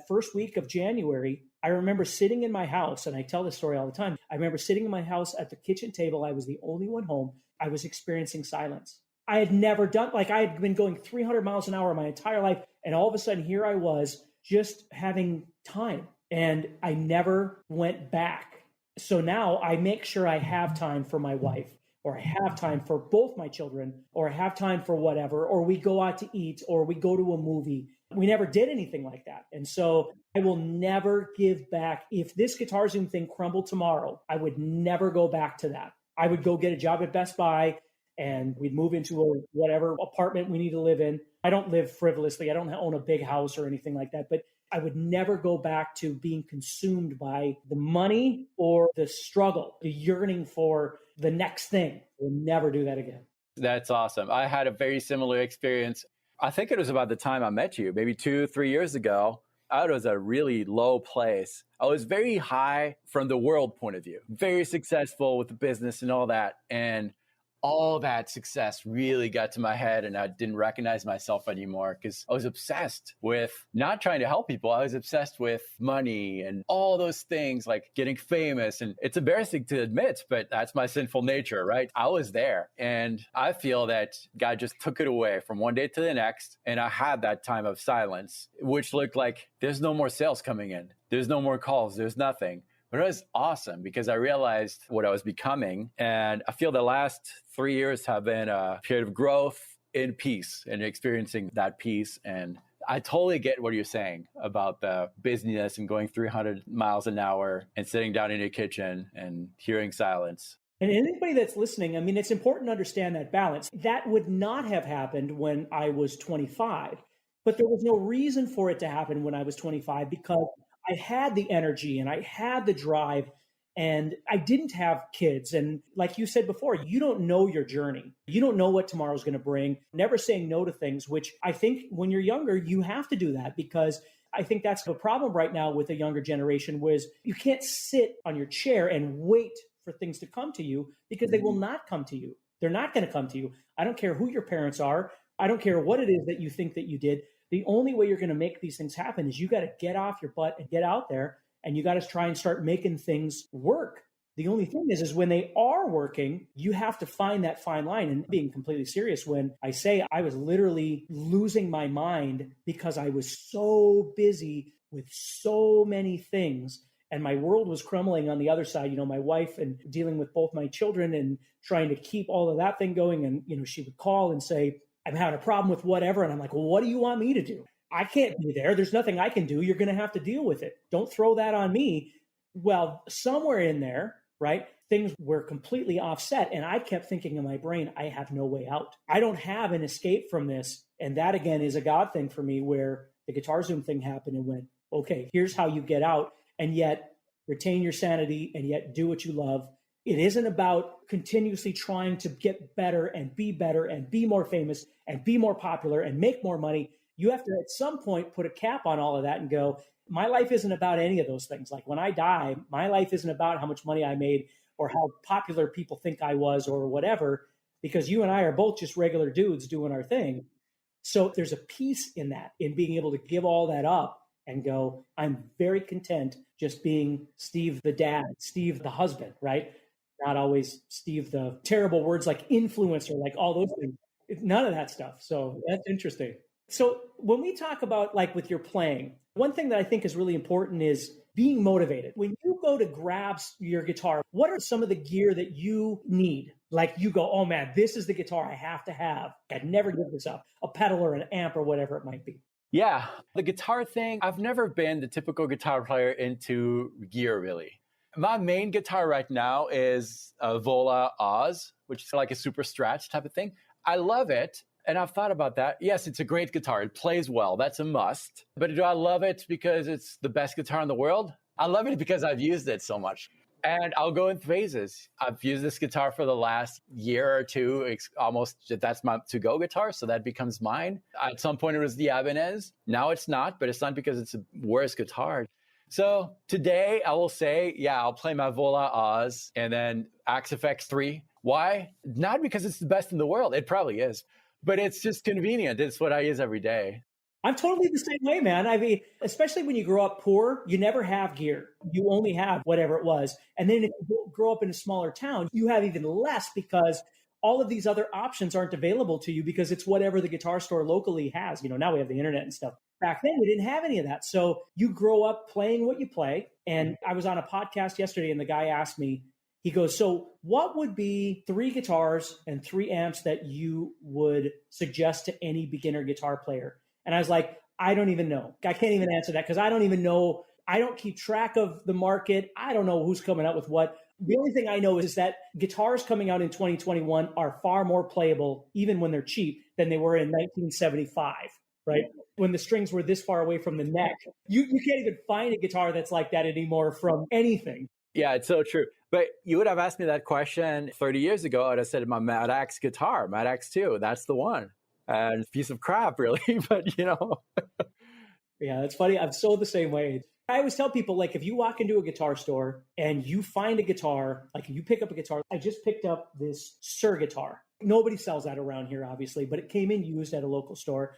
first week of January, I remember sitting in my house, and I tell this story all the time. I remember sitting in my house at the kitchen table. I was the only one home. I was experiencing silence. I had never done, I had been going 300 miles an hour my entire life. And all of a sudden here I was just having time, and I never went back. So now I make sure I have time for my wife, or I have time for both my children, or I have time for whatever, or we go out to eat, or we go to a movie. We never did anything like that. And so I will never give back. If this GuitarZoom thing crumbled tomorrow, I would never go back to that. I would go get a job at Best Buy, and we'd move into a whatever apartment we need to live in. I don't live frivolously. I don't own a big house or anything like that, but I would never go back to being consumed by the money or the struggle, the yearning for the next thing. I will never do that again. That's awesome. I had a very similar experience. I think it was about the time I met you, maybe 2-3 years ago. I was at a really low place. I was very high from the world point of view, very successful with the business and all that. And all that success really got to my head and I didn't recognize myself anymore because I was obsessed with not trying to help people. I was obsessed with money and all those things, like getting famous. And it's embarrassing to admit, but that's my sinful nature, right? I was there. And I feel that God just took it away from one day to the next. And I had that time of silence, which looked like there's no more sales coming in. There's no more calls. There's nothing. But it was awesome because I realized what I was becoming. And I feel the last 3 years have been a period of growth in peace and experiencing that peace. And I totally get what you're saying about the busyness and going 300 miles an hour and sitting down in your kitchen and hearing silence. And anybody that's listening, I mean, it's important to understand that balance. That would not have happened when I was 25, but there was no reason for it to happen when I was 25 because I had the energy and I had the drive and I didn't have kids. And like you said before, you don't know your journey. You don't know what tomorrow's going to bring. Never saying no to things, which I think when you're younger, you have to do that because I think that's the problem right now with the younger generation was you can't sit on your chair and wait for things to come to you because they will not come to you. They're not going to come to you. I don't care who your parents are. I don't care what it is that you think that you did. The only way you're going to make these things happen is you got to get off your butt and get out there and you got to try and start making things work. The only thing is when they are working, you have to find that fine line. And being completely serious, when I say I was literally losing my mind because I was so busy with so many things and my world was crumbling on the other side, my wife and dealing with both my children and trying to keep all of that thing going. And, she would call and say, I'm having a problem with whatever. And I'm like, well, what do you want me to do? I can't be there. There's nothing I can do. You're going to have to deal with it. Don't throw that on me. Well, somewhere in there, right, things were completely offset. And I kept thinking in my brain, I have no way out. I don't have an escape from this. And that, again, is a God thing for me where the Guitar Zoom thing happened and went, okay, here's how you get out and yet retain your sanity and yet do what you love. It isn't about continuously trying to get better and be more famous and be more popular and make more money. You have to, at some point, put a cap on all of that and go, my life isn't about any of those things. Like when I die, my life isn't about how much money I made or how popular people think I was or whatever, because you and I are both just regular dudes doing our thing. So there's a peace in that, in being able to give all that up and go, I'm very content just being Steve the dad, Steve the husband, right? Not always Steve the terrible words like influencer, like all those things. None of that stuff. So that's interesting. So when we talk about like with your playing, one thing that I think is really important is being motivated. When you go to grab your guitar, what are some of the gear that you need? Like you go, oh man, this is the guitar I have to have. I'd never give this up. A pedal or an amp or whatever it might be. Yeah, the guitar thing, I've never been the typical guitar player into gear really. My main guitar right now is a Vola Oz, which is like a super stretch type of thing. I love it. And I've thought about that. Yes, it's a great guitar. It plays well. That's a must. But do I love it because it's the best guitar in the world? I love it because I've used it so much. And I'll go in phases. I've used this guitar for the last year or two. It's almost, that's my to-go guitar, so that becomes mine. At some point, it was the Ibanez. Now it's not, but it's not because it's a worse guitar. So today, I will say, yeah, I'll play my Vola Oz and then Axe FX3. Why? Not because it's the best in the world. It probably is. But it's just convenient. It's what I use every day. I'm totally the same way, man. I mean, especially when you grow up poor, you never have gear. You only have whatever it was. And then if you grow up in a smaller town, you have even less because all of these other options aren't available to you because it's whatever the guitar store locally has. Now we have the internet and stuff. Back then, we didn't have any of that. So you grow up playing what you play. And I was on a podcast yesterday and the guy asked me, he goes, so what would be 3 guitars and 3 amps that you would suggest to any beginner guitar player? And I was like, I don't even know. I can't even answer that because I don't even know. I don't keep track of the market. I don't know who's coming out with what. The only thing I know is that guitars coming out in 2021 are far more playable, even when they're cheap, than they were in 1975, right? When the strings were this far away from the neck. You can't even find a guitar that's like that anymore from anything. Yeah, it's so true. But you would have asked me that question 30 years ago. I would have said my Mad Axe guitar, Mad Axe 2. That's the one. And piece of crap, really. But, Yeah, it's funny. I'm so the same way. I always tell people, like, if you walk into a guitar store and you find a guitar, like you pick up a guitar, I just picked up this Sir guitar. Nobody sells that around here, obviously, but it came in used at a local store.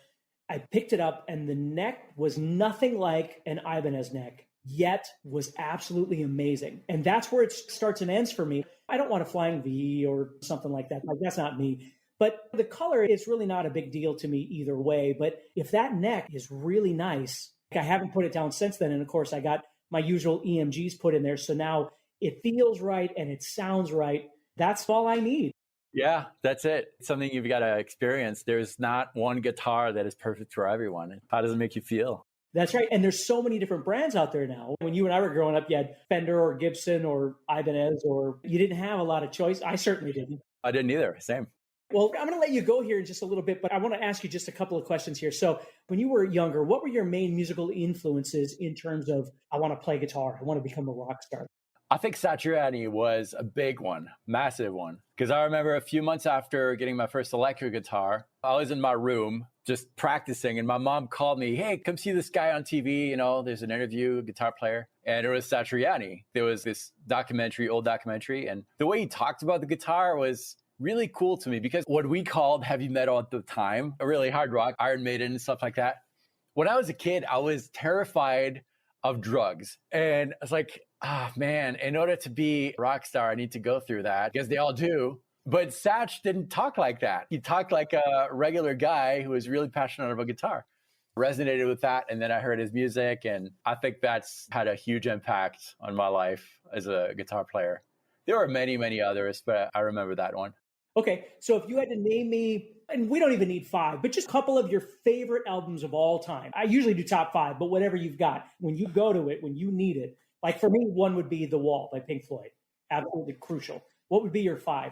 I picked it up and the neck was nothing like an Ibanez neck, yet was absolutely amazing. And that's where it starts and ends for me. I don't want a Flying V or something like that. Like, that's not me. But the color is really not a big deal to me either way. But if that neck is really nice, I haven't put it down since then. And of course, I got my usual EMGs put in there. So now it feels right and it sounds right. That's all I need. Yeah, that's it. It's something you've got to experience. There's not one guitar that is perfect for everyone. How does it make you feel? That's right. And there's so many different brands out there now. When you and I were growing up, you had Fender or Gibson or Ibanez, or you didn't have a lot of choice. I certainly didn't. I didn't either. Same. Well, I'm going to let you go here in just a little bit, but I want to ask you just a couple of questions here. So when you were younger, what were your main musical influences in terms of, I want to play guitar, I want to become a rock star? I think Satriani was a big one, massive one. Because I remember a few months after getting my first electric guitar, I was in my room just practicing, and my mom called me, hey, come see this guy on TV. You know, there's an interview, a guitar player. And it was Satriani. There was this documentary, old documentary. And the way he talked about the guitar was really cool to me, because what we called heavy metal at the time, a really hard rock, Iron Maiden and stuff like that. When I was a kid, I was terrified of drugs. And I was like, man, in order to be a rock star, I need to go through that, because they all do. But Satch didn't talk like that. He talked like a regular guy who was really passionate about guitar. Resonated with that. And then I heard his music. And I think that's had a huge impact on my life as a guitar player. There were many, many others, but I remember that one. Okay, so if you had to name me, and we don't even need 5, but just a couple of your favorite albums of all time. I usually do top 5, but whatever you've got, when you go to it, when you need it. Like for me, one would be The Wall by Pink Floyd. Absolutely crucial. What would be your 5?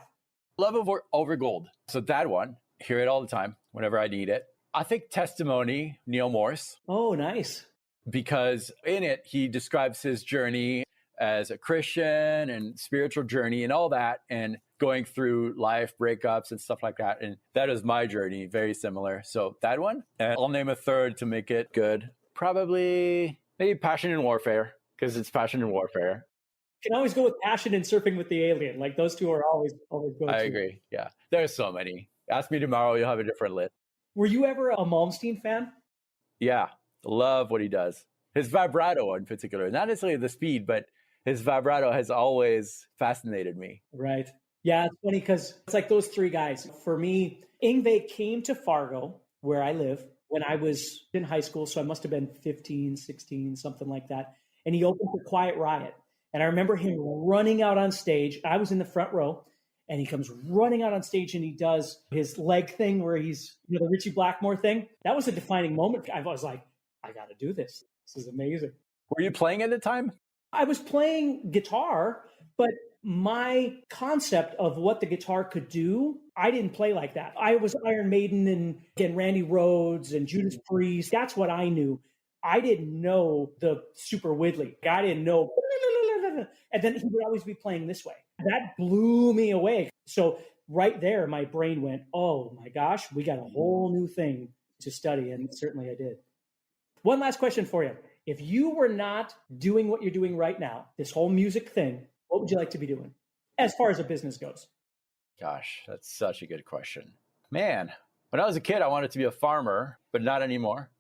Love Over Gold. So that one, hear it all the time, whenever I need it. I think Testimony, Neil Morse. Oh, nice. Because in it, he describes his journey as a Christian and spiritual journey and all that, and going through life breakups and stuff like that. And that is my journey, very similar. So that one, and I'll name a third to make it good. Probably maybe Passion and Warfare, because it's Passion and Warfare. You can always go with Passion and Surfing with the Alien. Like those two are always go-to. I agree. Yeah. There's so many. Ask me tomorrow, you'll have a different list. Were you ever a Malmsteen fan? Yeah. Love what he does. His vibrato in particular, not necessarily the speed, but his vibrato has always fascinated me. Right. Yeah, it's funny because it's like those 3 guys. For me, Yngwie came to Fargo, where I live, when I was in high school. So I must have been 15, 16, something like that. And he opened for Quiet Riot. And I remember him running out on stage. I was in the front row, and he comes running out on stage and he does his leg thing where he's, the Richie Blackmore thing. That was a defining moment. I was like, I got to do this. This is amazing. Were you playing at the time? I was playing guitar, but my concept of what the guitar could do, I didn't play like that. I was Iron Maiden and again, Randy Rhoads and Judas Priest. That's what I knew. I didn't know the Super Widley. I didn't know. And then he would always be playing this way. That blew me away. So right there, my brain went, oh my gosh, we got a whole new thing to study. And certainly I did. One last question for you. If you were not doing what you're doing right now, this whole music thing, what would you like to be doing as far as a business goes? Gosh, that's such a good question. Man, when I was a kid, I wanted to be a farmer, but not anymore.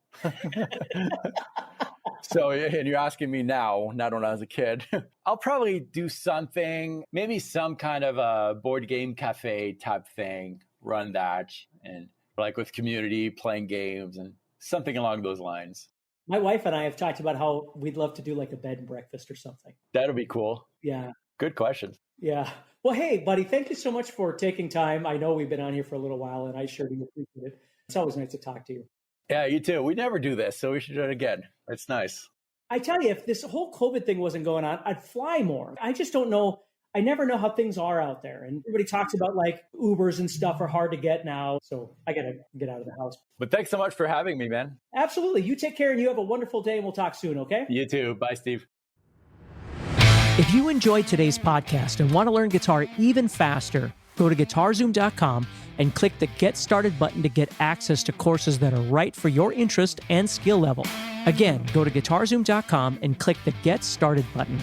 So, and you're asking me now, not when I was a kid. I'll probably do something, maybe some kind of a board game cafe type thing, run that, and like with community, playing games and something along those lines. My wife and I have talked about how we'd love to do like a bed and breakfast or something. That'll be cool. Yeah. Good question. Yeah. Well, hey, buddy, thank you so much for taking time. I know we've been on here for a little while, and I sure do appreciate it. It's always nice to talk to you. Yeah, you too. We never do this, so we should do it again. It's nice. I tell you, if this whole COVID thing wasn't going on, I'd fly more. I just don't know. I never know how things are out there. And everybody talks about like Ubers and stuff are hard to get now. So I got to get out of the house. But thanks so much for having me, man. Absolutely. You take care and you have a wonderful day and we'll talk soon, okay? You too. Bye, Steve. If you enjoyed today's podcast and want to learn guitar even faster, go to GuitarZoom.com and click the Get Started button to get access to courses that are right for your interest and skill level. Again, go to GuitarZoom.com and click the Get Started button.